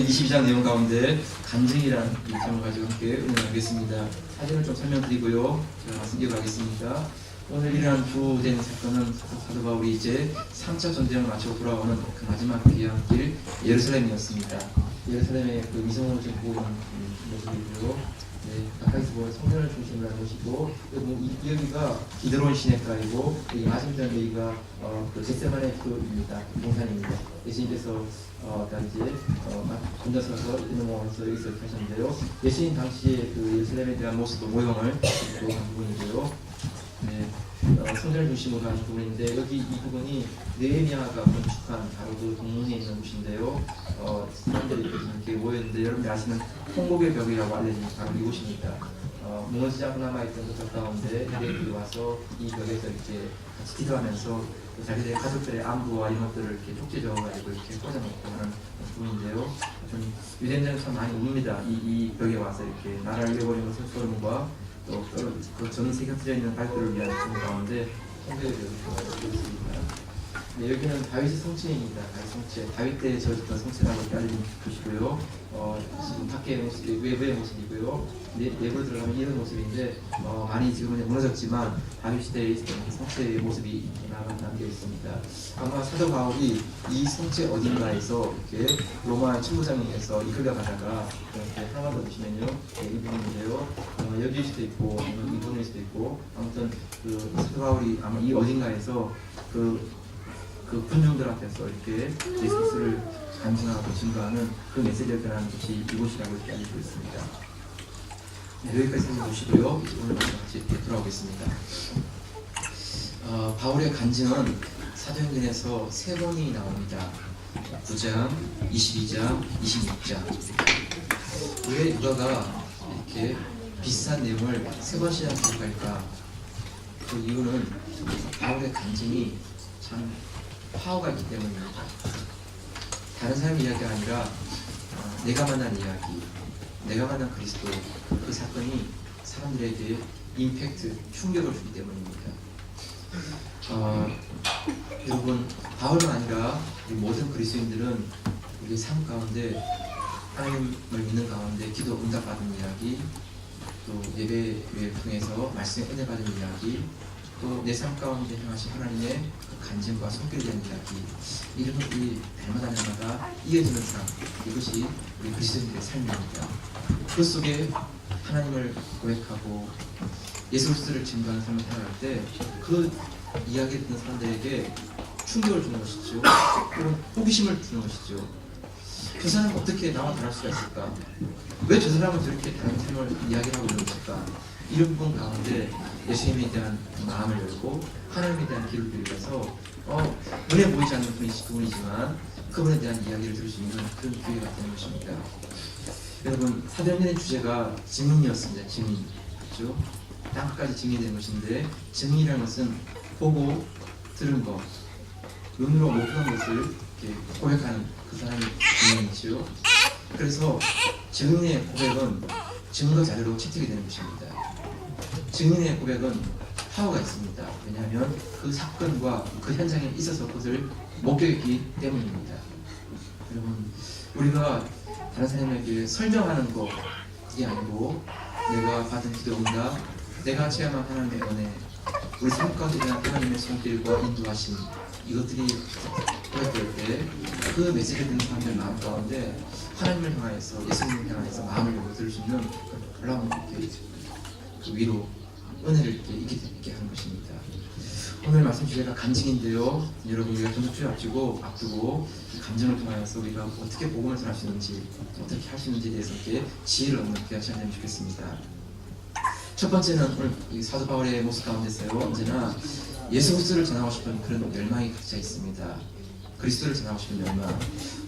22장 내용 가운데 간증이라는 일정을 가지고 함께 은혜하겠습니다. 사진을 좀 설명드리고요. 제가 말씀 이어가겠습니다. 오늘 일어난 주된 사건은 사도 바울이 이제 3차 전쟁을 마치고 돌아오는 그 마지막 귀한 길 예루살렘이었습니다. 예루살렘의 그 위성으로 지금 보고 있는 모습이고요. 네, 가까이서 보면 성전을 중심으로 한 곳이고, 여기가 기드론 시내가이고, 이 맞은편 여기가 그 겟세마네 풀입니다. 동산입니다. 예수님께서 단지 건너서서 이동하면서 여기서 이렇게 하셨는데요. 예수님 당시에 그 예루살렘에 대한 모습, 모형을 보여한 부분이고요. 네, 성전을 중심으로 하는 부분인데, 여기 이 부분이 느헤미야가 건축한 바로 그 동문에 있는 곳인데요. 사람들이 이렇게 모였는데, 여러분이 아시는 통곡의 벽이라고 알려진 바로 이곳입니다. 무너지지 않고 남아있던 그 벽 가운데 유대인들이 와서 이 벽에서 이렇게 같이 기도하면서 자기들의 가족들의 안부와 이런 것들을 이렇게 쪽지 적어가지고 이렇게 꽂아놓고 하는 부분인데요. 좀 유대인들은 참 많이 웁니다. 이 벽에 와서 이렇게 나라를 잃어버리는 소름과 또 그 전 세계 흩어져 있는 발들을 위한 정 가운데 통곡의 벽이 있습니다. 네, 여기는 다윗의 성체입니다. 다윗 성체, 다윗 때 지어졌던 성체라고 알려진 곳이고요. 지금 밖의 모습, 외부의 모습이고요. 내부로 들어가면 이런 모습인데 많이 지금은 무너졌지만 다윗 시대에 있었던 성체의 모습이 남겨 있습니다. 아마 사도 바울이 이 성체 어딘가에서 이렇게 로마 천부장에서 이끌려가다가 이렇게 하나만 더 보시면요, 이 부분인데요. 여기일 수도 있고 이 부분일 수도 있고, 아무튼 그 사도 바울이 아마 이 어딘가에서 그 군중들 앞에서 이렇게 예수 그리스도를 간증하고 증거하는 그 메시지를 전하는 곳이 이곳이라고 이렇게 알려지고 있습니다. 네, 여기까지 보시고요. 이제 오늘 같이 이렇게 돌아오겠습니다. 바울의 간증은 사도행전에서 3번이 나옵니다. 9장, 22장, 26장. 왜 누가가 이렇게 비슷한 내용을 3번씩이나 기록할까? 그 이유는 바울의 간증이 참 파워가 있기 때문입니다. 다른 사람 이야기가 아니라 내가 만난 이야기, 내가 만난 그리스도, 그 사건이 사람들에게 임팩트, 충격을 주기 때문입니다. 여러분, 바울은 아니라 우리 모든 그리스도인들은 우리 삶 가운데 하나님을 믿는 가운데 기도 응답받은 이야기, 또 예배를 통해서 말씀에 은혜 받은 이야기, 또 내 삶 가운데 행하신 하나님의 그 간증과 손길에 대한 이야기, 이런 것들이 날마다 날마다 이어지는 삶, 이것이 우리 그리스도인들의 삶입니다. 그 속에 하나님을 고백하고 예수 그리스도를 증거하는 삶을 살아갈 때 그 이야기 듣는 사람들에게 충격을 주는 것이죠. 혹은 호기심을 주는 것이죠. 저 사람은 어떻게 나와 다를 수가 있을까? 왜 저 사람은 저렇게 다른 삶을 이야기를 하고 있는 것일까? 이런 부분 가운데 예수님에 대한 마음을 열고 하나님에 대한 길을 들여서 눈에 보이지 않는 분이지만 그분에 대한 이야기를 들을 수 있는 그런 기회가 되는 것입니다. 여러분, 사도행전의 주제가 증인이었습니다. 증인, 그렇죠? 땅끝까지 증인된 것인데, 증인이라는 것은 보고 들은 것, 눈으로 못 본 것을 이렇게 고백하는 그 사람이 증인이죠. 그래서 증인의 고백은 증거 자료로 채택이 되는 것입니다. 증인의 고백은 파워가 있습니다. 왜냐하면 그 사건과 그 현장에 있어서 그것을 목격했기 때문입니다. 여러분, 우리가 다른 사람에게 설명하는 것이 아니고 내가 받은 기도 응답, 내가 체험한 하나님의 은혜, 우리 삶 가운데 대한 하나님의 손길과 인도하심, 이것들이 고백될 때 그 메시지를 듣는 사람들 마음 가운데 하나님을 향하여서, 예수님을 향하여서 마음을 열고 들을 수 있는 놀라운 그 위로, 은혜를 있게 하는 것입니다. 오늘 말씀 주제가 간증인데요. 여러분, 우리가 전주주에 앞두고 간증을 통하여서 우리가 어떻게 복음을 전할 수 있는지, 어떻게 할 수 있는지에 대해서 이렇게 지혜를 얻는 귀한 시간이 되면 좋겠습니다. 첫 번째는 오늘 이 사도 바울의 모습 가운데서요, 언제나 예수 그리스도를 전하고 싶은 그런 열망이 갇혀 있습니다. 그리스도를 전하고 싶은 열망.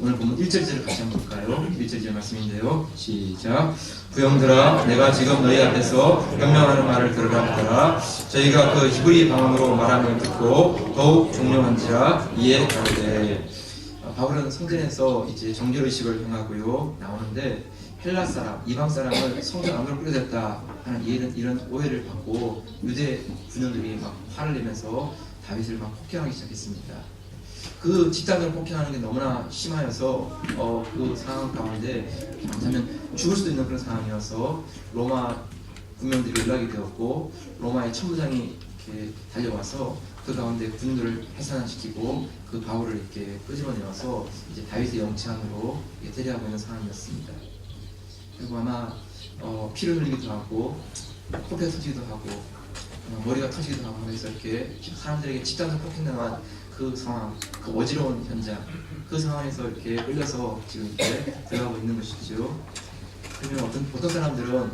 오늘 보면 1절을 같이 한번 볼까요? 1절 말씀인데요. 시작. 부형들아, 내가 지금 너희 앞에서 명령하는 말을 들으라 하더라. 저희가 그 히브리 방언으로 말하는 걸 듣고 더욱 존경한지라 이에 가로되. 바울은 성전에서 이제 정결의식을 행하고요 나오는데, 헬라 사람, 이방 사람을 성전 안으로 끌어들였다 하는 이런 오해를 받고 유대 군인들이 막 화를 내면서 다윗을 막 폭행하기 시작했습니다. 그 집단을 폭행하는 게 너무나 심하여서 그 상황 가운데 잘못하면 죽을 수도 있는 그런 상황이어서 로마 군병들이 연락이 되었고 로마의 천부장이 이렇게 달려와서 그 가운데 군들을 해산시키고 그 바울을 이렇게 끄집어내어서 이제 다윗의 영창으로 데려가고 있는 상황이었습니다. 그리고 아마 피를 흘리기도 하고 코피가 터지기도 하고 머리가 터지기도 하고 해서 이렇게 사람들에게 집단적 폭행당한 그 상황, 그 어지러운 현장, 그 상황에서 이렇게 끌려서 지금 이렇게 들어가고 있는 것이죠. 그러면 어떤 사람들은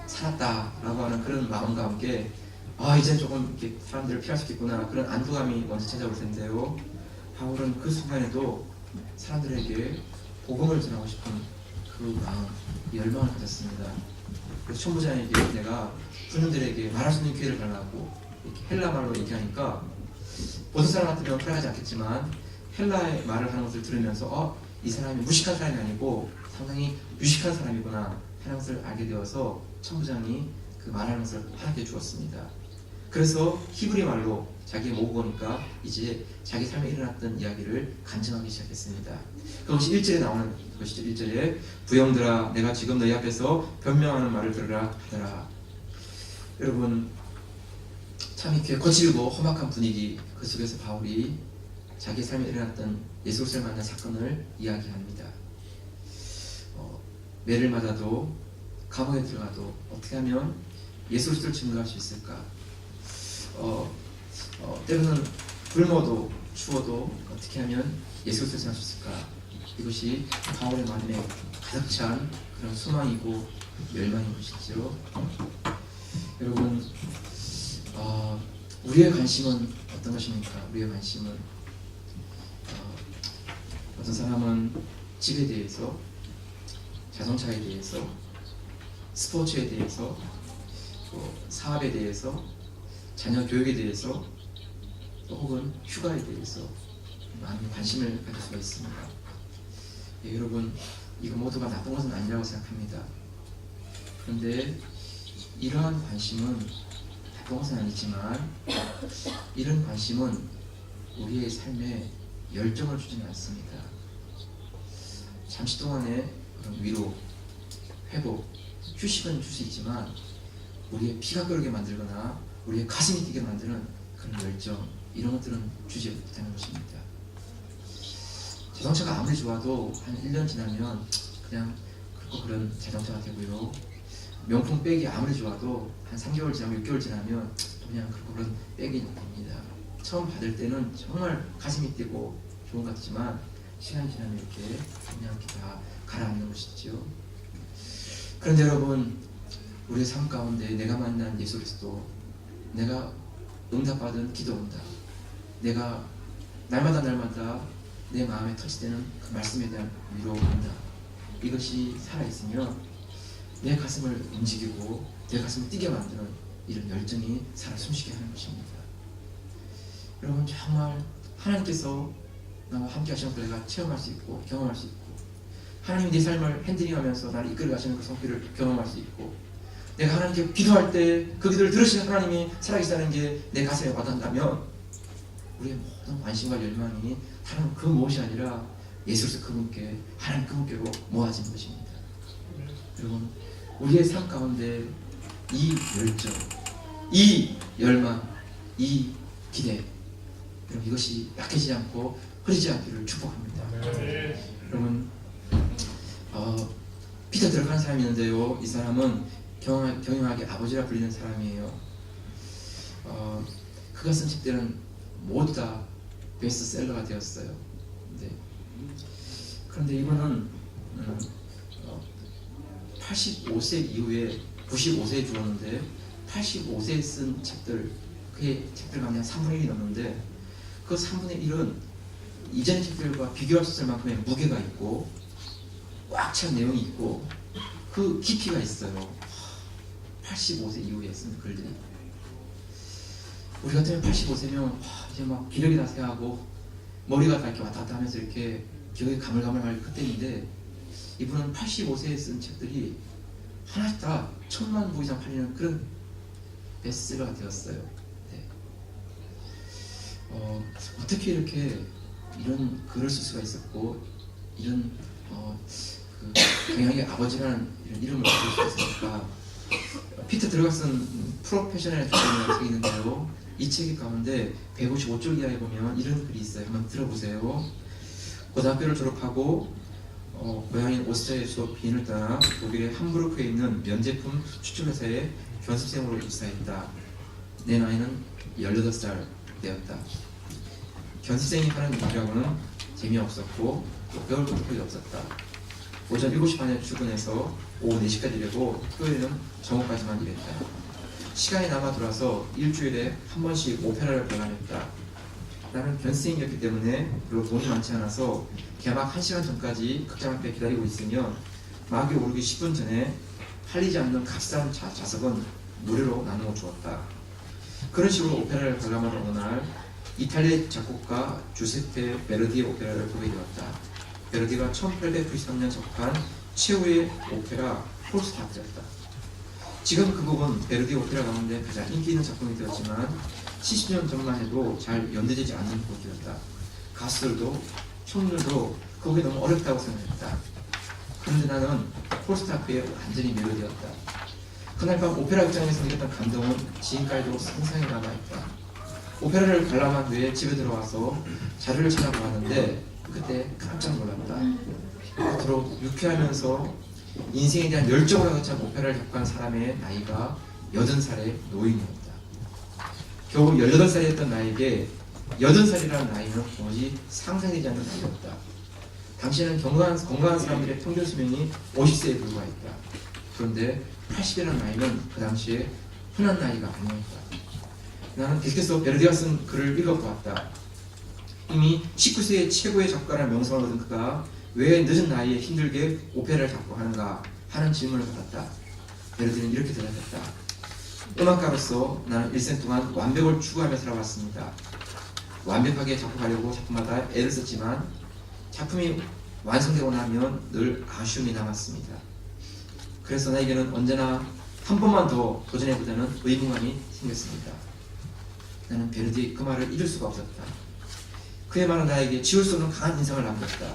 살았다라고 하는 그런 마음과 함께 이제 조금 이렇게 사람들을 피할 수 있겠구나 그런 안도감이 먼저 찾아올 텐데요. 바울은 그 순간에도 사람들에게 복음을 전하고 싶은 그 마음, 열망을 가졌습니다. 그래서 총부장에게 내가 군인들에게 말할 수 있는 기회를 달라고 이렇게 헬라 말로 얘기하니까 보통 사람 같으면 따라가지 않겠지만 헬라의 말을 하는 것을 들으면서 이 사람이 무식한 사람이 아니고 상당히 유식한 사람이구나 하는 것을 알게 되어서 총부장이 그 말하는 것을 허락해 주었습니다. 그래서 히브리 말로 자기의 모국어니까 이제 자기 삶에 일어났던 이야기를 간증하기 시작했습니다. 그것이 1절에 나오는 것이죠. 1절에 부형들아 내가 지금 너희 앞에서 변명하는 말을 들으라 하더라. 여러분 참 이렇게 거칠고 험악한 분위기 그 속에서 바울이 자기 삶에 일어났던 예수를 만난 사건을 이야기합니다. 매를 맞아도 감옥에 들어가도 어떻게 하면 예수를 증거할 수 있을까? 때로는 굶어도 추워도 어떻게 하면 예수를 전할 수 있을까? 이것이 바울의 마음에 가득 찬 그런 소망이고 열망인 것이죠. 여러분, 우리의 관심은 어떤 것입니까? 우리의 관심은 어떤 사람은 집에 대해서, 자동차에 대해서, 스포츠에 대해서, 또 사업에 대해서, 자녀 교육에 대해서, 또 혹은 휴가에 대해서 많은 관심을 가질 수가 있습니다. 여러분, 이거 모두가 나쁜 것은 아니라고 생각합니다. 그런데 이러한 관심은 나쁜 것은 아니지만 이런 관심은 우리의 삶에 열정을 주지는 않습니다. 잠시 동안의 그런 위로, 회복, 휴식은 줄 수 있지만 우리의 피가 끓게 만들거나 우리의 가슴이 뛰게 만드는 그런 열정, 이런 것들은 주지 못하는 것입니다. 자동차가 아무리 좋아도 한 1년 지나면 그냥 그런 자동차가 되고요. 명품 백이 아무리 좋아도 한 3개월 지나고 6개월 지나면 그냥 그런 백이 됩니다. 처음 받을 때는 정말 가슴이 뛰고 좋은 것 같지만 시간이 지나면 이렇게 그냥 다 가라앉는 것이죠. 그런데 여러분, 우리의 삶 가운데 내가 만난 예수 그리스도, 내가 응답받은 기도 응답, 내가 날마다 내 마음에 터치되는 그 말씀에 대한 위로 응답, 이것이 살아있으면 내 가슴을 움직이고 내 가슴을 뛰게 만드는 이런 열정이 살아 숨쉬게 하는 것입니다. 여러분, 정말 하나님께서 나와 함께 하시는 걸 내가 체험할 수 있고 경험할 수 있고, 하나님이 내 삶을 핸들링하면서 나를 이끌어 가시는 그 손길을 경험할 수 있고, 내가 하나님께 기도할 때 그 기도를 들으시는 하나님이 살아계시다는 게 내 가슴에 와닿는다면 우리의 모든 관심과 열망이 다른 그 무엇이 아니라 예수로서 그분께, 하나님 그분께로 모아지는 것입니다. 여러분, 우리의 삶 가운데 이 열정, 이 열망, 이 기대, 여러분, 이것이 약해지지 않고 흐리지 않기를 축복합니다. 여러분, 피터 들어가는 사람이 있는데요, 이 사람은 경영학의 아버지라 불리는 사람이에요. 그가 쓴 책들은 모두 다 베스트셀러가 되었어요. 네. 그런데 이분은 85세 이후에 95세에 죽었는데 85세에 쓴 책들, 그의 책들 가운데 한 3분의 1이 넘는데 그 3분의 1은 이전의 책들과 비교할 수 있을 만큼의 무게가 있고 꽉 찬 내용이 있고 그 깊이가 있어요. 85세 이후에 쓴 글들이. 우리 같으면 85세면 이제 막 기력이 다 쇠하고 머리가 다 이렇게 왔다 갔다 하면서 이렇게 기억이 가물가물할 그때인데, 이분은 85세에 쓴 책들이 하나씩 다 1000만 부 이상 팔리는 그런 베스트셀러가 되었어요. 네. 어떻게 이렇게 이런 글을 쓸 수가 있었고 이런 그 동양의 아버지라는 이런 이름을 가질 수 있으니까 피터 드러가슨 프로페셔널의 조건이라는 책이 있는데요. 이 책 가운데 155쪽 이하에 보면 이런 글이 있어요. 한번 들어보세요. 고등학교를 졸업하고 고향인 오스트리아의 수도 빈을 떠나 독일의 함부르크에 있는 면제품 수출회사에 견습생으로 입사했다. 내 나이는 18살 되었다. 견습생이 하는 일이라고는 재미없었고 또 배울 것도 거의 없었다. 오전 7시 반에 출근해서 오후 4시까지 일하고 토요일은 정오까지만 일했다. 시간이 남아 돌아서 일주일에 한 번씩 오페라를 관람했다. 나는 견습생이었기 때문에 그리고 돈이 많지 않아서 개막 1시간 전까지 극장 앞에 기다리고 있으면 막이 오르기 10분 전에 팔리지 않는 값싼 좌석은 무료로 나누어 주었다. 그런 식으로 오페라를 관람하던 어느 날 이탈리아 작곡가 주세페 베르디의 오페라를 보게 되었다. 베르디가 1893년 작곡한 최후의 오페라 폴스타트였다. 지금 그 곡은 베르디 오페라 가운데 가장 인기 있는 작품이 되었지만 70년 전만 해도 잘 연대되지 않는 곡이었다. 가수들도 청년들도 그 곡이 너무 어렵다고 생각했다. 그런데 나는 폴스타트의 완전히 멜로디였다. 그날 밤 오페라 극장에서 느꼈던 감동은 지금까지도 상상에 남아있다. 오페라를 관람한 후에 집에 들어와서 자료를 찾아보았는데 그때 깜짝 놀랐다. 그토록 유쾌하면서 인생에 대한 열정을 가득 찬 오페라를 접한 사람의 나이가 80살의 노인이었다. 겨우 18살이었던 나에게 80살이라는 나이는 도무지 상상되지 않는 나이였다. 당시에는 건강한 사람들의 평균 수명이 50세에 불과했다. 그런데 80이라는 나이는 그 당시에 흔한 나이가 아니었다. 나는 계속해서 베르디가 쓴 글을 읽어보았다. 이미 19세의 최고의 작가라는 명성을 얻은 그가 왜 늦은 나이에 힘들게 오페라를 작곡하는가 하는 질문을 받았다. 베르디는 이렇게 대답했다. 음악가로서 나는 일생 동안 완벽을 추구하며 살아왔습니다. 완벽하게 작곡하려고 작품마다 애를 썼지만 작품이 완성되고 나면 늘 아쉬움이 남았습니다. 그래서 나에게는 언제나 한 번만 더 도전해보자는 의무감이 생겼습니다. 나는 베르디의 그 말을 잊을 수가 없었다. 그의 말은 나에게 지울 수 없는 강한 인상을 남겼다.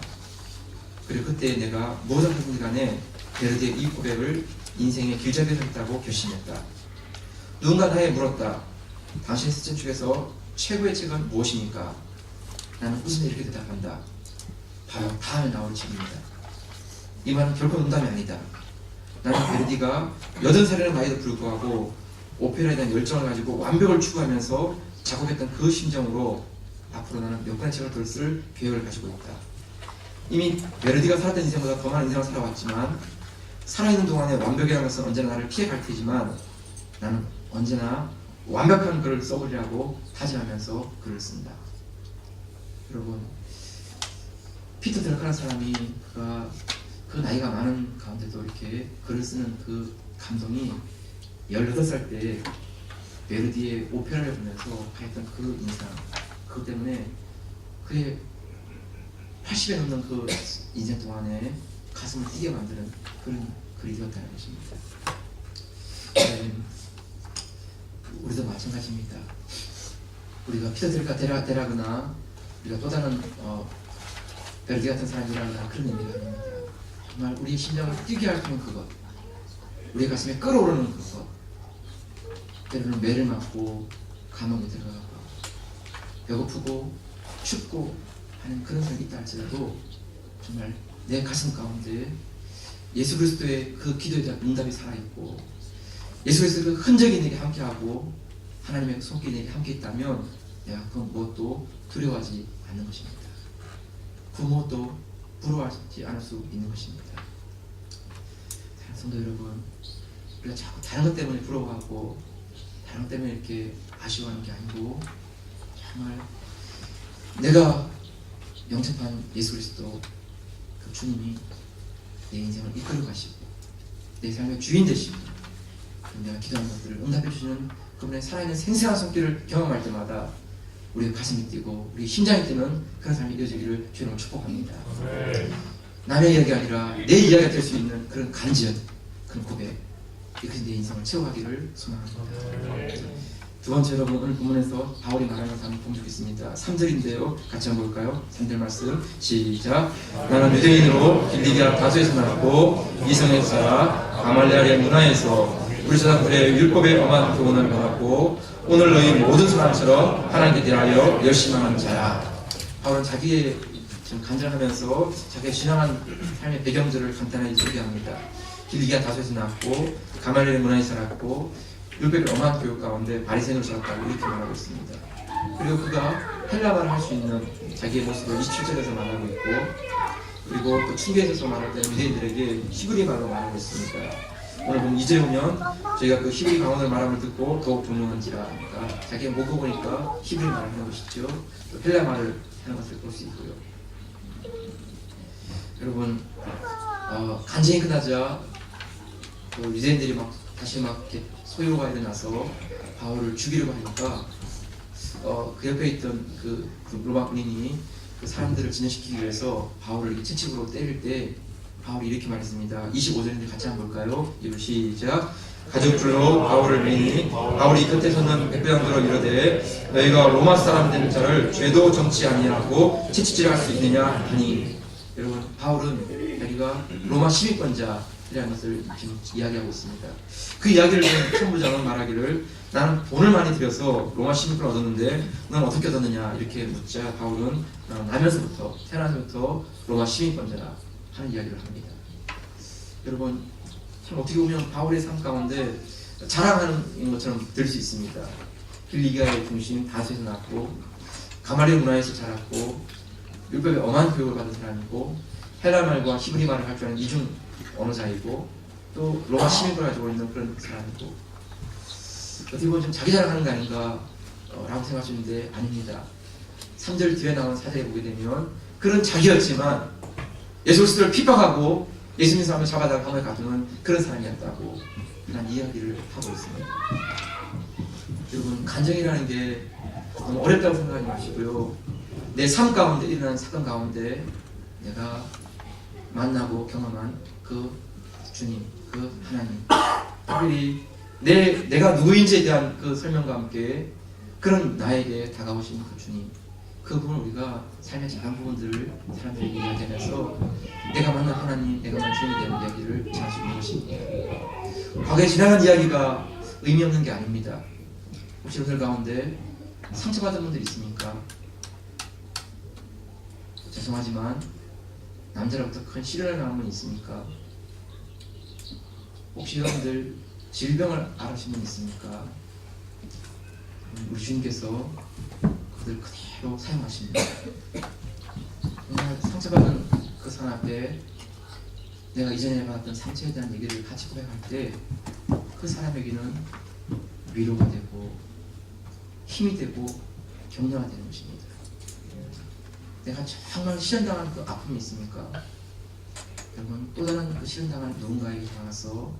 그리고 그때 내가 무엇을 하든지 간에 베르디의 이 고백을 인생의 길잡이로 했다고 결심했다. 누군가 나에게 물었다. 당신의 쓰신 중에서 최고의 책은 무엇입니까? 나는 웃으며 이렇게 대답한다. 바로 다음에 나올 책입니다. 이 말은 결코 농담이 아니다. 나는 베르디가 80살이라는 나이도 불구하고 오페라에 대한 열정을 가지고 완벽을 추구하면서 작곡했던 그 심정으로 앞으로 나는 몇 권의 책을 쓸 계획을 가지고 있다. 이미 베르디가 살았던 인생보다 더 많은 인생을 살아왔지만 살아있는 동안에 완벽이라는 것은 언제나 나를 피해갈 테지만 나는 언제나 완벽한 글을 써보리라고 다짐하면서 글을 쓴다. 여러분, 피터 드러가는 사람이 그가 그 나이가 많은 가운데도 이렇게 글을 쓰는 그 감동이 18살 때 베르디의 오페라를 보면서 하였던 그 인상, 그것 때문에 그의 80에 넘는 그 인생 동안에 가슴을 뛰게 만드는 그런 글이 되었다는 것입니다. 우리도 마찬가지입니다. 우리가 피터 드라거나 우리가 또 다른 베르디 같은 사람이라거나 그런 의미가 아닙니다. 정말 우리의 심장을 뛰게 할 수 있는 그것, 우리 가슴에 끓어오르는 그것, 때로는 매를 맞고 감옥에 들어가고 배고프고 춥고 하는 그런 삶이 있다 할지라도 정말 내 가슴 가운데 예수 그리스도의 그 기도에 대한 응답이 살아있고 예수 그리스도의 그 흔적이 내게 함께하고 하나님의 그 손길이 내게 함께 있다면 내가 그 무엇도 두려워하지 않는 것입니다. 그 무엇도 부러워하지 않을 수 있는 것입니다. 성도 여러분, 우리가 자꾸 다른 것 때문에 부러워하고 다른 것 때문에 이렇게 아쉬워하는 게 아니고 정말 내가 영접한 예수 그리스도 그 주님이 내 인생을 이끌어 가시고 내 삶의 주인 되시고 내가 기도하는 것들을 응답해 주시는 그분의 살아있는 생생한 손길을 경험할 때마다 우리의 가슴이 뛰고 우리 심장이 뛰는 그런 삶이 이어지기를 주님을 축복합니다. 남의 이야기가 아니라 내 이야기가 될 수 있는 그런 간절, 그런 고백, 이것이 내 인생을 채워가기를 소망합니다. 두 번째 여러분 오늘 본문에서 바울이 말하는 것을 한번 보면 좋겠습니다. 3절인데요. 같이 한번 볼까요? 3절 말씀 시작. 나는 유대인으로 길리기아 다소에서 나왔고 이성에서 자라 가말리엘의 문화에서 우리 조상들의 율법의 엄한 교훈을 받았고 오늘 너희 모든 사람처럼 하나님께 대하여 열심하는 자라. 바울은 자기의 지금 간증하면서 자기의 지나간 삶의 배경들을 간단하게 소개합니다. 길리기아 다소에서 나왔고 가말리엘의 문화에서 자랐고 율법의 엄한 교육 가운데 바리새인으로 자랐다고 이렇게 말하고 있습니다. 그리고 그가 헬라말을 할 수 있는 자기의 모습을 27절에서 말하고 있고 그리고 또 충계에서 말할 때 유대인들에게 히브리 말로 말하고 있습니다. 오늘 보면 2절에 보면 저희가 그 히브리 강언을 말함을 듣고 더욱 존경한지라 하니까 자기가 못 보니까 히브리 말을 하는 것이죠. 또 헬라 말을 하는 것을 볼 수 있고요. 여러분 간증이 끝나자 또 유대인들이 막 다시 막 이렇게 소요가 일어나서 바울을 죽이려고 하니까 그 옆에 있던 그 로마 군인이 그 사람들을 진정시키기 위해서 바울을 이렇게 채찍으로 때릴 때 바울이 이렇게 말했습니다. 25절인데 같이 한번 볼까요? 이거 시작. 가죽줄로 바울을 매니 바울이 끝에서는 백배당들어 이르되 너희가 로마 사람 된 자를 죄도 정치 아니하고 채찍질할 수 있느냐 하니 여러분 바울은 자기가 로마 시민권자라는 것을 지금 이야기하고 있습니다. 그 이야기를 보면 천부장은 말하기를 나는 돈을 많이 들여서 로마 시민권을 얻었는데 넌 어떻게 얻었느냐 이렇게 묻자 바울은 나면서부터 태어나서부터 로마 시민권자라 하는 이야기를 합니다. 여러분 참 어떻게 보면 바울의 삶 가운데 자랑하는 것처럼 들을 수 있습니다. 길리기아의 중심 다소에서 났고 가말리엘 문화에서 자랐고 율법의 엄한 교육을 받은 사람이고 헬라 말과 히브리 말을 할 줄 아는 이중 언어자이고 또 로마 시민권을 가지고 있는 그런 사람이고 어떻게 보면 좀 자기 자랑하는 게 아닌가 라고 생각하시는데 아닙니다. 3절 뒤에 나오는 사절에 보게 되면 그런 자기였지만 예수 그리스도를 핍박하고 예수님 사람을 잡아다가 감옥에 가두는 그런 사람이었다고 난 이야기를 하고 있습니다. 여러분 간증이라는 게 너무 어렵다고 생각하지 마시고요. 내 삶 가운데 일어나는 사건 가운데 내가 만나고 경험한 그 주님, 그 하나님 특별히 내가 누구인지에 대한 그 설명과 함께 그런 나에게 다가오신 그 주님 그 부분을 우리가 삶의 작은 부분들을 사람들에게 이야기하면서 내가 만난 하나님, 내가 만난 주님에 대한 이야기를 전할 수 있는 것입니다. 과거에 지나간 이야기가 의미 없는 게 아닙니다. 혹시 여러분들 가운데 상처받은 분들 있습니까? 죄송하지만 남자로부터 큰 시련을 당한 분 있습니까? 혹시 여러분들 질병을 앓으신 분 있습니까? 우리 주님께서 그들 그대로 사용하십니다. 정말 상처받은 그 사람 앞에 내가 이전에 받았던 상처에 대한 얘기를 같이 고백할 때 그 사람에게는 위로가 되고 힘이 되고 격려가 되는 것입니다. 내가 정말 시련당한 그 아픔이 있습니까? 여러분 또 다른 그 시련당한 누군가에게 나가서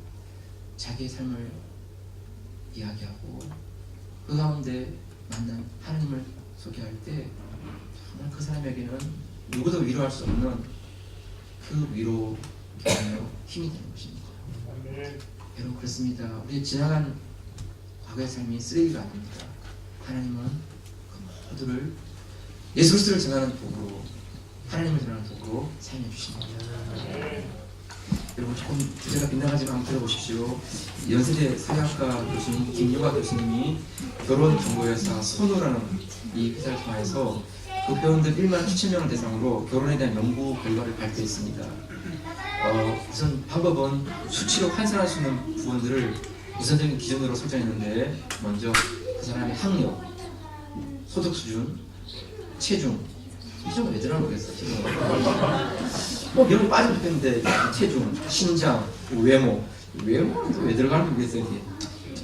자기의 삶을 이야기하고 그 가운데 만난 하나님을 소개할 때 정말 그 사람에게는 누구도 위로할 수 없는 그 위로, 격려, 힘이 되는 것입니다. 여러분 그렇습니다. 우리 지나간 과거의 삶이 쓰레기가 아닙니다. 하나님은 그 모두를 예수 그리스도를 전하는 도구로 하나님을 전하는 도구로 사용해 주십니다. 여러분 조금 주제가 빗나가지만 한번 들어보십시오. 연세대 사회학과 교수님 김유화 교수님이 결혼정보회사 선우라는 이 회사를 통해서 그 회원들 1만 7,000명을 대상으로 결혼에 대한 연구 결과를 발표했습니다. 우선 방법은 수치로 환산할 수 있는 부분들을 우선적인 기준으로 설정했는데 먼저 그 사람의 학력, 소득 수준, 체중 이 정도 왜 들어가는 거겠어? 이런 거 빠지면 좋겠는데 체중, 신장, 그리고 외모도 왜 들어가는 거 모르겠어요.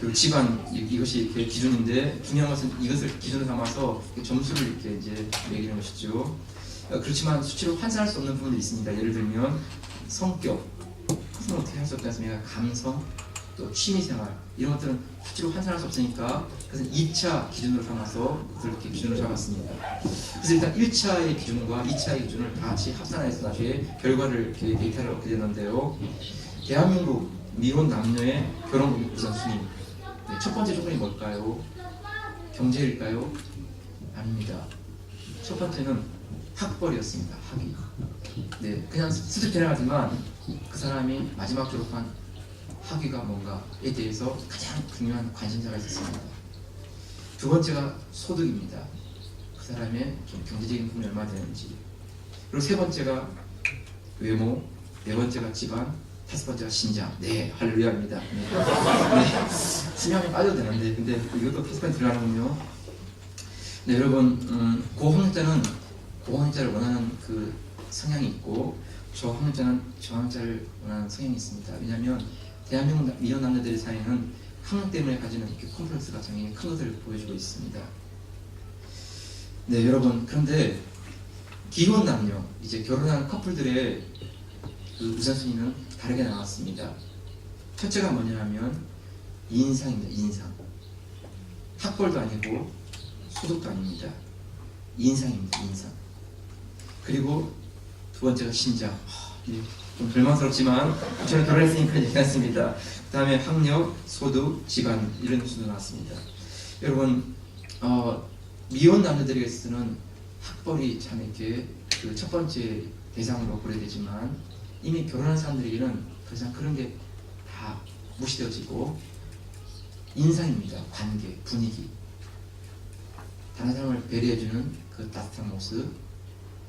그리고 집안 이것이 이렇게 기준인데 중요한 것은 이것을 기준으로 삼아서 점수를 이렇게 이제 매기는 것이죠. 그렇지만 수치로 환산할 수 없는 부분들이 있습니다. 예를 들면 성격, 그것은 어떻게 할 수 없지 않습니까? 감성, 또 취미생활 이런 것들은 수치로 환산할 수 없으니까 그래서 2차 기준으로 삼아서 그걸 이렇게 기준으로 잡았습니다. 그래서 일단 1차의 기준과 2차의 기준을 다 같이 합산해서 나중에 결과를 이렇게 데이터를 얻게 되는데요. 대한민국 미혼 남녀의 결혼 우선순위 첫 번째 조건이 뭘까요? 경제일까요? 아닙니다. 첫 번째는 학벌이었습니다. 학위. 네, 그냥 스쳐 지나가지만 그 사람이 마지막 졸업한 학위가 뭔가에 대해서 가장 중요한 관심사가 있었습니다. 두 번째가 소득입니다. 그 사람의 좀 경제적인 부분이 얼마나 되는지. 그리고 세 번째가 외모, 네 번째가 집안, 다섯 번째가 신장. 네, 할렐루야입니다. 네. 네. 신장에 빠져도 되는데, 근데 이것도 다섯 번째 들어가는군요. 네, 여러분, 고학력자는 고학력자를 원하는 그 성향이 있고, 저학력자는 저학력자를 원하는 성향이 있습니다. 왜냐하면 대한민국 미혼 남녀들의 사이는 학력 때문에 가지는 이렇게 컴플렉스가 굉장히 큰 것을 보여주고 있습니다. 네, 여러분, 그런데 기혼 남녀, 이제 결혼한 커플들의 그 우선순위는 다르게 나왔습니다. 첫째가 뭐냐면 인상입니다. 인상. 학벌도 아니고 소득도 아닙니다. 인상입니다. 인상. 그리고 두 번째가 신장. 좀 절망스럽지만 저는 결혼했으니까 얘기했습니다. 그 다음에 학력, 소득, 집안 이런 순서 나왔습니다. 여러분, 미혼 남녀들에게서는 학벌이 참 이렇게 그 첫 번째 대상으로 고려되지만 이미 결혼한 사람들에게는 더 이상 그런 게 다 무시되어지고 인상입니다. 관계, 분위기, 다른 사람을 배려해주는 그 따뜻한 모습,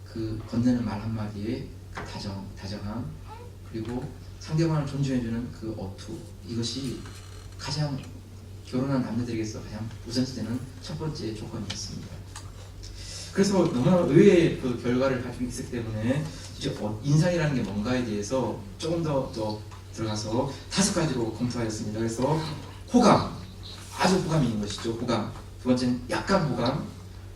그 건네는 말 한마디에 그 다정함, 그리고 상대방을 존중해주는 그 어투, 이것이 가장 결혼한 남녀들에게서 가장 우선시되는 첫 번째 조건이었습니다. 그래서 너무나 의외의 그 결과를 가지고 있었기 때문에 이제 인상이라는 게 뭔가에 대해서 조금 더 들어가서 다섯 가지로 검토하였습니다. 그래서 호감, 아주 호감이 있는 것이죠. 호감. 두 번째는 약간 호감,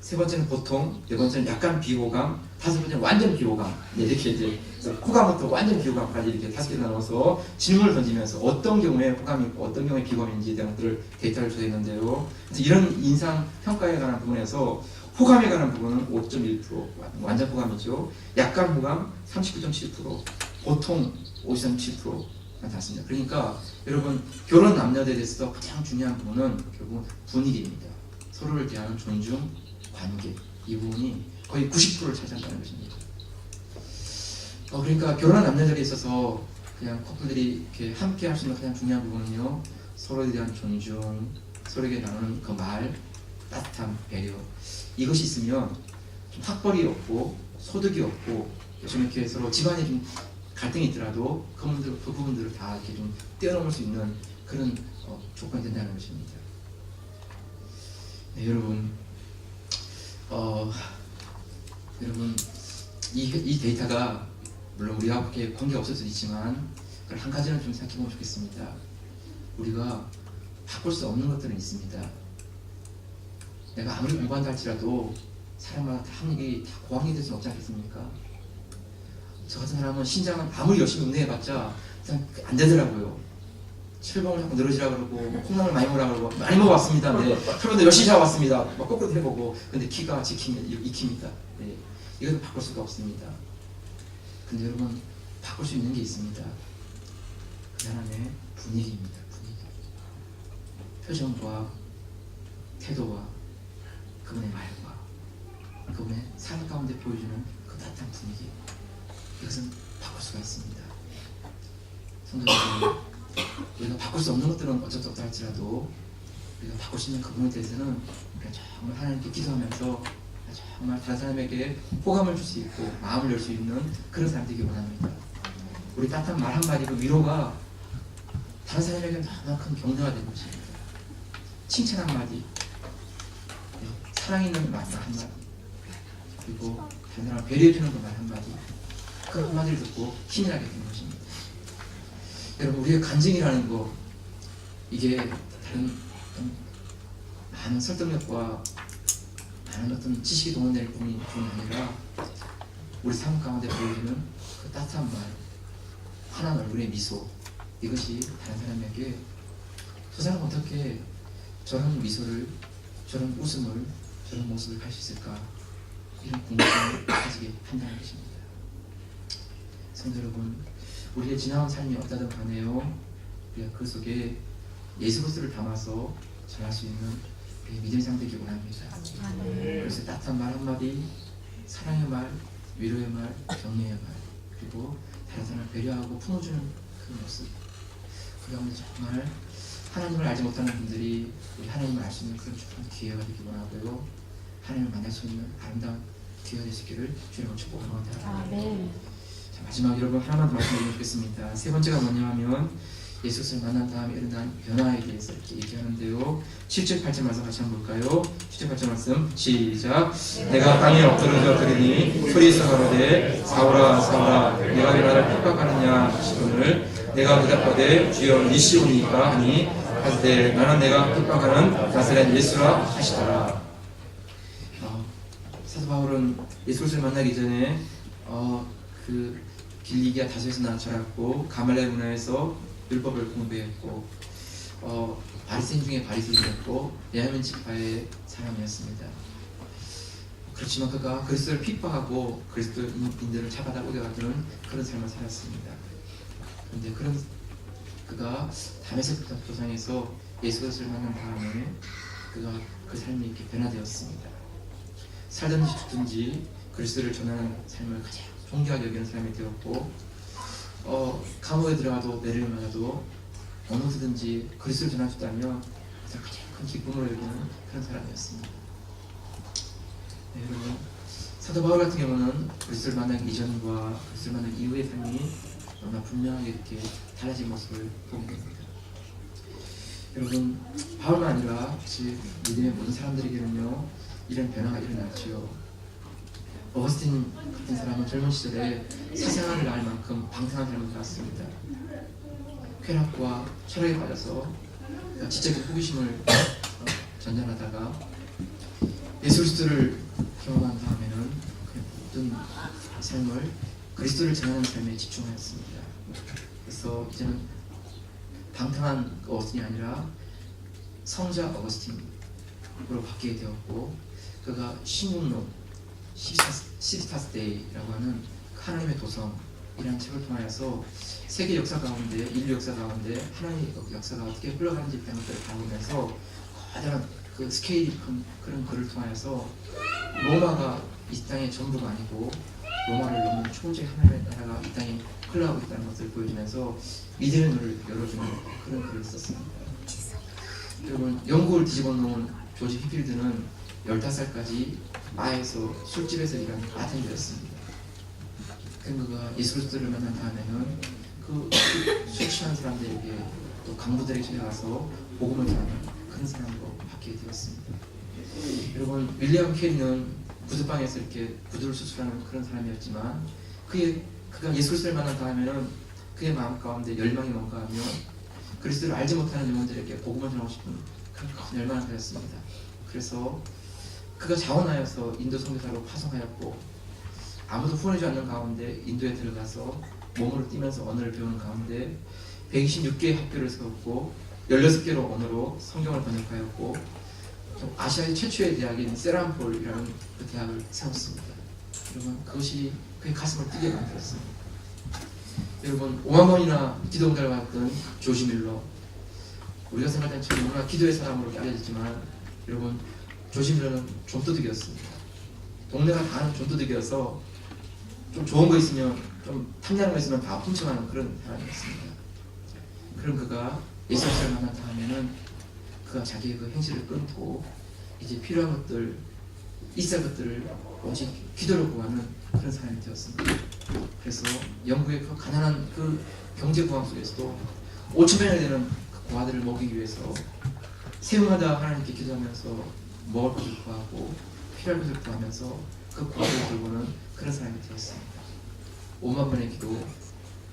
세 번째는 보통, 네 번째는 약간 비호감, 다섯 번째는 완전 비호감. 네, 이렇게 이제 호감부터 완전 비호감까지 이렇게 다섯 개 나눠서 질문을 던지면서 어떤 경우에 호감이 있고 어떤 경우에 비호감인지에 대한 것들을 데이터를 조사했는데요. 그래서 이런 인상 평가에 관한 부분에서 호감에 관한 부분은 5.1%, 완전 호감이죠. 약간 호감 39.7%, 보통 53.7%가 나왔습니다. 그러니까 여러분, 결혼 남녀에 대해서 가장 중요한 부분은 결국 분위기입니다. 서로를 대하는 존중, 관계, 이 부분이 거의 90%를 차지한다는 것입니다. 그러니까 결혼한 남녀들에 있어서 그냥 커플들이 이렇게 함께 할 수 있는 가장 중요한 부분은요, 서로에 대한 존중, 서로에게 나누는 그 말, 따뜻함, 배려, 이것이 있으면 좀 학벌이 없고 소득이 없고 좀 이렇게 서로 집안에 좀 갈등이 있더라도 그 부분들을 다 이렇게 좀 뛰어넘을 수 있는 그런 조건이 된다는 것입니다. 네, 여러분, 여러분 이 데이터가 물론 우리와 관계가 없을 수도 있지만 한 가지는 좀 생각해보면 좋겠습니다. 우리가 바꿀 수 없는 것들은 있습니다. 내가 아무리 공부한다 할지라도 사람마다 학력이 다 고학력이 될 수는 없지 않겠습니까? 저 같은 사람은 신장은 아무리 열심히 운동해봤자 그냥 안 되더라고요. 철봉을 자꾸 늘어지라 그러고 콩나물 많이 먹으라 그러고 많이 먹어봤습니다. 네. 철봉도 열심히 잡아봤습니다. 막 거꾸로 해보고 근데 키가 익힙니다. 네. 이것도 바꿀 수가 없습니다. 근데 여러분, 바꿀 수 있는 게 있습니다. 그 사람의 분위기입니다. 분위기. 표정과 태도와 그분의 말과 그분의 삶 가운데 보여주는 그 따뜻한 분위기, 이것은 바꿀 수가 있습니다. 성도 여러분, 우리가 바꿀 수 없는 것들은 어쩔 수 없다 할지라도 우리가 바꿀 수 있는 그 부분에 대해서는 우리가 정말 하나님께 기도하면서 정말 다른 사람에게 호감을 줄 수 있고 마음을 열 수 있는 그런 사람 되기 원합니다. 우리 따뜻한 말 한마디, 그 위로가 다른 사람에게 너무나 큰 격려가 되는 것입니다. 칭찬 한마디, 사랑 있는 말 한마디, 그리고 다른 사람을 배려해주는 그 말 한마디, 그 한마디를 듣고 힘이 나게 되는 것입니다. 여러분, 우리의 간증이라는 거, 이게 다른 많은 설득력과 많은 어떤 지식이 동원될 뿐이 아니라 우리 삶 가운데 보여주는 그 따뜻한 말, 환한 얼굴의 미소, 이것이 다른 사람에게 저 사람 어떻게 저런 미소를, 저런 웃음을, 저런 모습을 할 수 있을까, 이런 궁금증을 가지게 한다는 것입니다. 성도 여러분, 우리의 지나온 삶이 어떠든 간에요, 우리가 그 속에 예수 그리스도를 담아서 전할 수 있는 우리 믿음의 삶 되기 원합니다. 그래서 따뜻한 말 한마디, 사랑의 말, 위로의 말, 격려의 말, 그리고 다른 사람을 배려하고 품어주는 그 모습, 그 가운데 정말 하나님을 알지 못하는 분들이 우리 하나님을 알 수 있는 그런 좋은 기회가 되기 원하고요, 하나님을 만날 수 있는 아름다운 기회가 되시기를 주님으로 축복합니다. 아멘. 자, 마지막 여러분 하나만 더 말씀드리면 좋겠습니다. 세 번째가 뭐냐 하면 예수를 만난 다음에 일어난 변화에 대해서 이렇게 얘기하는데요. 7절 8절 말씀 같이 한번 볼까요? 7절 8절 말씀 시작. 내가 땅에 엎드려 들으니 소리에서 가로되 사울아 사울아 내가 왜 나를 핍박하느냐 하시거늘 내가 대답하되 주여 니시오니까 하니 하되 나는 내가 핍박하는 나사렛 예수라 하시더라. 사도 바울은 예수를 만나기 전에 그 길리기아 다소에서 나자랐고 가말리엘 문화에서 율법을 공부했고 바리새인 중에 바리새인이었고 베냐민 지파의 사람이었습니다. 그렇지만 그가 그리스도를 핍박하고 그리스도인들을 잡아다 옥여가는 그런 삶을 살았습니다. 그런데 그가 다메섹 도상에서 예수 그리스도를 만난 다음에 그가 그 삶이 이렇게 변화되었습니다. 살든지 죽든지 그리스도를 전하는 삶을 가장 존귀하게 여기는 사람이 되었고 감옥에 들어가도 매를 맞아도 어느 곳이든지 그리스도를 전할 수 있다면 가장 큰 기쁨으로 여기는 그런 사람이었습니다. 네, 여러분 사도 바울 같은 경우는 그리스도를 만나기 이전과 그리스도를 만나기 이후의 삶이 너무나 분명하게 이렇게 달라진 모습을 보게 됩니다. 여러분 바울만 아니라 사실 믿음의 모든 사람들에게는요 이런 변화가 일어났지요. 어거스틴 같은 사람은 젊은 시절에 사생활을 알 만큼 방탕한 삶을 살았습니다. 쾌락과 철학에 빠져서 지적인 호기심을 전전하다가 예수 그리스도를 경험한 다음에는 그 모든 삶을 그리스도를 전하는 삶에 집중하였습니다. 그래서 이제는 방탕한 어거스틴이 아니라 성자 어거스틴으로 바뀌게 되었고 그가 신국론 시스타스 데이라고 하는 하나님의 도성이라는 책을 통하여서 세계 역사 가운데 인류 역사 가운데 하나님의 역사가 어떻게 흘러가는지 이런 것들을 다루면서 가장 그 스케일이 큰 그런 글을 통하여서 로마가 이 땅의 전부가 아니고 로마를 넘는 초제 하나님의 나라가 이 땅에 흘러가고 있다는 것을 보여주면서 미래의 눈을 열어주는 그런 글을 썼습니다. 여러분 영국을 뒤집어 놓은 조지 휘필드는 15살까지 바에서 술집에서 일하는 바텐더였습니다. 그가 예수 그리스도를 만난 다음에는 그 술 취한 사람들에게 또 강부들에게 찾아가서 복음을 전하는 그런 사람으로 바뀌게 되었습니다. 여러분 윌리엄 캐리는 구두방에서 이렇게 구두를 수술하는 그런 사람이었지만 그가 예수 그리스도를 만난 다음에는 그의 마음 가운데 열망이 뭔가 하면 그리스도를 알지 못하는 영혼들에게 복음을 전하고 싶은 그런 큰 열망을 가졌습니다. 그래서 그가 자원하여서 인도 선교사로 파송하였고 아무도 후원해주지 않는 가운데 인도에 들어가서 몸으로 뛰면서 언어를 배우는 가운데 126개의 학교를 세웠고 16개로 언어로 성경을 번역하였고 아시아의 최초의 대학인 세란폴이라는 그 대학을 세웠습니다. 여러분 그것이 그의 가슴을 뛰게 만들었습니다. 여러분 5만 번이나 기도 응답을 받았던 조지 밀러, 우리가 생각할 때 너무나 기도의 사람으로 알려지지만 여러분 조지 밀러는 좀도둑이었습니다. 동네가 다 아는 좀도둑이어서 좀 좋은 거 있으면 좀 탐나는 거 있으면 다 훔쳐가는 그런 사람이었습니다. 그럼 그가 예수 그리스도를 만난 다음에는 그가 자기의 그 행실을 끊고 이제 필요한 것들, 있을 것들을 오직 기도로 구하는 그런 사람이 되었습니다. 그래서 영국의 그 가난한 그 경제 고황 속에서도 5,000명이 되는 그 고아들을 먹이기 위해서 새해마다 하나님께 기도하면서 먹을 것을 구하고 필요한 것을 구하면서 그 고아들을 돌보는 그런 사람이 되었습니다. 5만 번의 기도,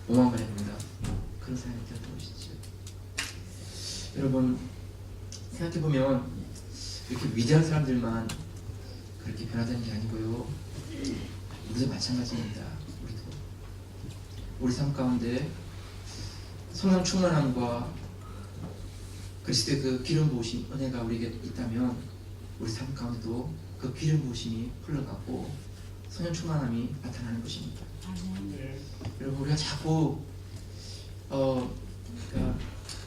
5만 번의 응답, 그런 사람이 되었던 것이죠. 여러분 생각해보면 이렇게 위대한 사람들만 그렇게 변화되는 게 아니고요, 우리도 마찬가지입니다. 우리 삶 가운데 성령 충만함과 그리스도의 그 기름 부으심 은혜가 우리에게 있다면 우리 삶 가운데도 그 기름 부으심이 흘러가고 성령 충만함이 나타나는 것입니다. 여러분 우리가 자꾸 그러니까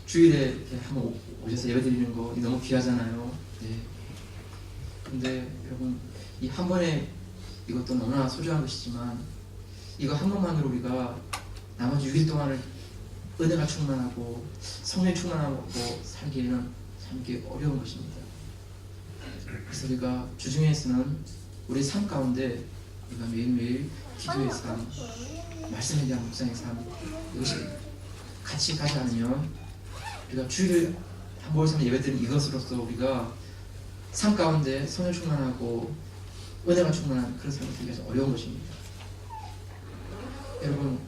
주일에 이렇게 한번 오셔서 예배드리는 거 너무 귀하잖아요. 네. 근데 여러분 이 한 번에 이것도 너무나 소중한 것이지만 이거 한 번만으로 우리가 나머지 6일 동안을 은혜가 충만하고 성령이 충만하고 살기에는 참 이게 어려운 것입니다. 그래서 우리가 주중에서는 우리 삶 가운데 우리가 매일매일 기도의 삶, 말씀에 대한 묵상의 삶, 이것이 같이 가지 않으면 우리가 주일을 한 번 삼 예배드리는 이것으로서 우리가 삶 가운데 성령 충만하고 은혜가 충만한 그런 삶을 살기가 좀 어려운 것입니다. 여러분,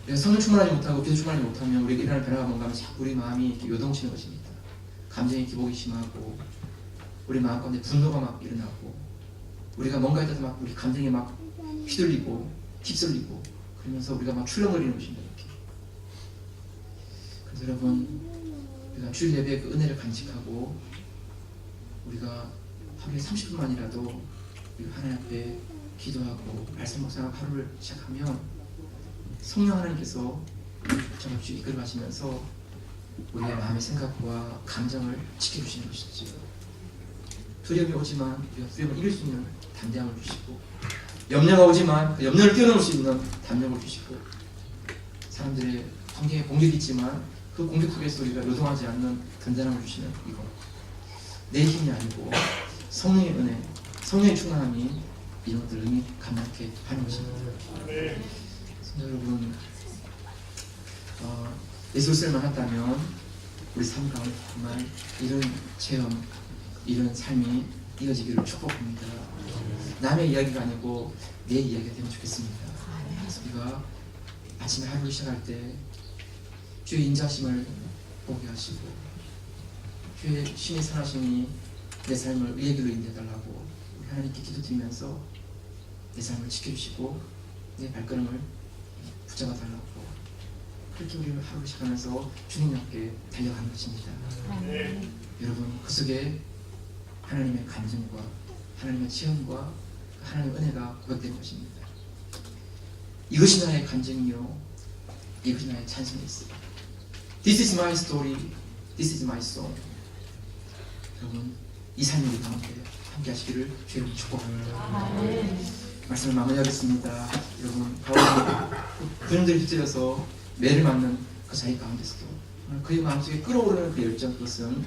우리가 성령 충만하지 못하고 기도 충만하지 못하면 우리에게 일어나는 변화가 뭔가 하면 자꾸 우리 마음이 이렇게 요동치는 것입니다. 감정의 기복이 심하고 우리 마음 가운데 분노가 막 일어나고 우리가 뭔가에 대해서 막 우리 감정이 막 휘둘리고 휩쓸리고 그러면서 우리가 막 출렁거리는 것입니다. 이렇게. 그래서 여러분, 우리가 주일 예배의 그 은혜를 간직하고 우리가 하루에 30분만이라도 우리가 하나님 앞에 기도하고 말씀 묵상하고 하루를 시작하면 성령 하나님께서 붙잡아주시고 이끌어 가시면서 우리의 마음의 생각과 감정을 지켜주시는 것이죠. 두려움이 오지만 우리가 두려움을 이길 수 있는 담대함을 주시고 염려가 오지만 그 염려를 뛰어넘을 수 있는 담력을 주시고 사람들의 환경에 공격이 있지만 그 공격 속에서 우리가 요동하지 않는 든든함을 주시는 이거 내 힘이 아니고 성령의 은혜, 성령의 충만함이 이런 것들을 의미 감당케 하는 것입니다. 성도 여러분, 예수를 쓸만하다면 우리 삶 가운데 정말 이런 체험, 이런 삶이 이어지기를 축복합니다. 남의 이야기가 아니고 내 이야기가 되면 좋겠습니다. 그래서 우리가 아침에 하루를 시작할 때 주의 인자심을 보게 하시고 주의 신의 선하심이 내 삶을 의의 길로 인도해달라고 우리 하나님께 기도드리면서 내 삶을 지켜주시고 내 발걸음을 붙잡아달라고 그렇게 우리를 하루를 시작하면서 주님 앞에 달려가는 것입니다. 여러분, 그 속에 하나님의 감정과 하나님의 체험과 하나님의 은혜가 고백되는 것입니다. 이것이 나의 감정이요 이것이 나의 찬송이 있습니다. This is my story, this is my song. 여러분, 이 삶이 우리 가운데 함께 하시기를 주님 축복합니다. 말씀을 마무리하겠습니다. 여러분, 가운데 그분들이 휩쓸려서 매를 맞는 그 자리 가운데서도 그의 마음속에 끓어오르는 그 열정, 그것은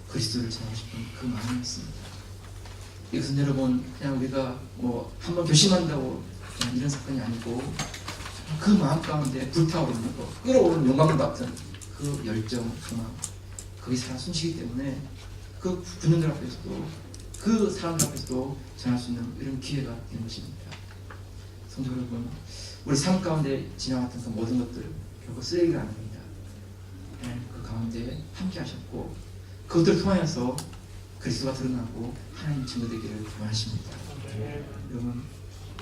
그리스도를 전하고 싶은 그 마음이었습니다. 이것은 여러분 그냥 우리가 뭐 한번 결심한다고 그냥 이런 사건이 아니고 그 마음 가운데 불타오르는 거, 끓어오르는 용광 같은 그 열정, 그 마음, 거기 살아 숨쉬기 때문에 그 군인들 앞에서도 그 사람들 앞에서도 전할 수 있는 이런 기회가 되는 것입니다. 성도 여러분, 우리 삶 가운데 지나갔던 그 모든 것들 결국 쓰레기가 아닙니다. 그 가운데 함께 하셨고 그것들을 통하여서 그리스도가 드러나고 하나님 친구 되기를 원하십니다. 여러분,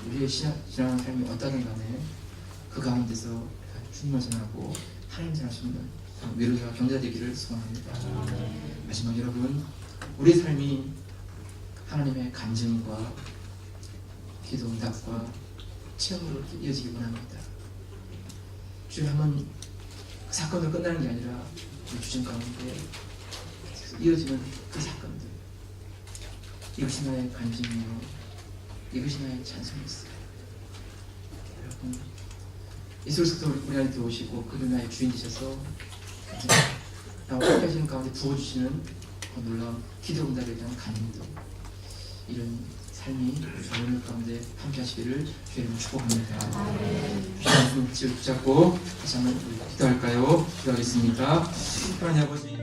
우리의 지나가는 삶이 어떠든 간에 그 가운데서 주님을 전하고 하나님 전할 수 있는 위로와 경제가 되기를 소원합니다. 마지막 여러분, 우리의 삶이 하나님의 간증과 기도 응답과 체험으로 이어지기 원합니다. 주일 한번 그 사건으로 끝나는 게 아니라 우리 주신 가운데 이어지는 그 사건들, 이것이 나의 간증이요 이것이 나의 찬송이었어요. 여러분, 예수께서 우리 안에 들어오시고 그는 나의 주인 되셔서 나와 함께 하시는 가운데 부어주시는 그 놀라운 기도 응답에 대한 감동도, 이런 삶이 오늘 가운데 함께 하시기를 주님 축복합니다. 주님 붙잡고 다시 한번 기도할까요? 기도하겠습니다. 하나님 아버지,